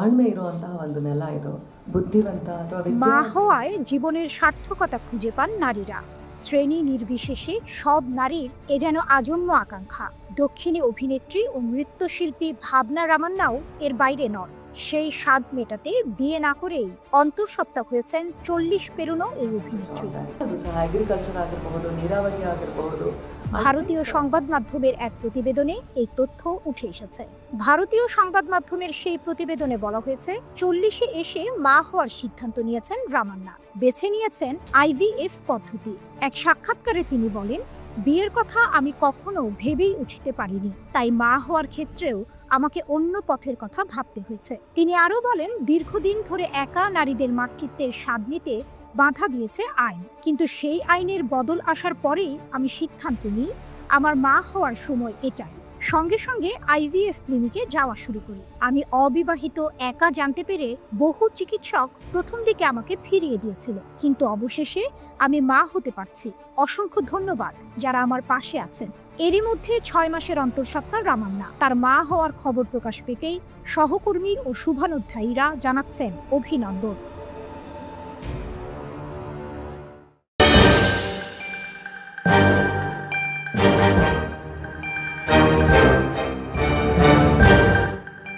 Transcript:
ತಾಳ್ಮೆ ಇರುವಂತಹ ಒಂದು ನೆಲ ಇದು. ಬುದ್ಧಿವಂತ ಅಥವಾ মা ವಿದ್ಯಾವಂತ হওয়ায় জীবনের সার্থকতা খুঁজে পান নারীরা। শ্রেণী নির্বিশেষে সব নারীর এ যেন আজন্ম আকাঙ্ক্ষা। দক্ষিণী অভিনেত্রী ও নৃত্যশিল্পী ভাবনা রামান্নাও এর বাইরে নন। সেই স্বাদ মেটাতে বিয়ে না করেই অন্তঃসত্ত্বা হয়েছেন 40 পেরোনো এই অভিনেত্রী। ಅದು ಸಹ ಅಗ್ರಿಕಲ್ಚರ್ ಆಗಿರಬಹುದು, ನೀರಾವರಿ ಆಗಿರಬಹುದು. ভারতীয় সংবাদ মাধ্যমের এক প্রতিবেদনে এই তথ্য উঠে এসেছে। ভারতীয় সংবাদ মাধ্যমের সেই প্রতিবেদনে বলা হয়েছে 40-এ এসে মা হওয়ার সিদ্ধান্ত নিয়েছেন রামান্না। বেছে নিয়েছেন আইভিএফ পদ্ধতি। এক সাক্ষাৎকারে তিনি বলেন, বিয়ের কথা আমি কখনো ভেবেই উঠতে পারিনি, তাই মা হওয়ার ক্ষেত্রেও আমাকে অন্য পথের কথা ভাবতে হয়েছে। তিনি আরও বলেন, দীর্ঘদিন ধরে একা নারীদের মাতৃত্বের স্বাদ নিতে বাধা দিয়েছে আইন, কিন্তু সেই আইনের বদল আসার পরেই আমি সিদ্ধান্ত নিই আমার মা হওয়ার সময় এটাই। সঙ্গে সঙ্গে আইভিএফ ক্লিনিকে যাওয়া শুরু করি। আমি অবিবাহিত একা জানতে পেরে বহু চিকিৎসক প্রথম দিকে আমাকে ফিরিয়ে দিয়েছিল, কিন্তু অবশেষে আমি মা হতে পারছি। অসংখ্য ধন্যবাদ যারা আমার পাশে আছেন। এরই মধ্যে 6 মাসের অন্তঃসত্ত্বা রামান্না। তার মা হওয়ার খবর প্রকাশ পেতেই সহকর্মী ও শুভানুধ্যায়ীরা জানাচ্ছেন অভিনন্দন।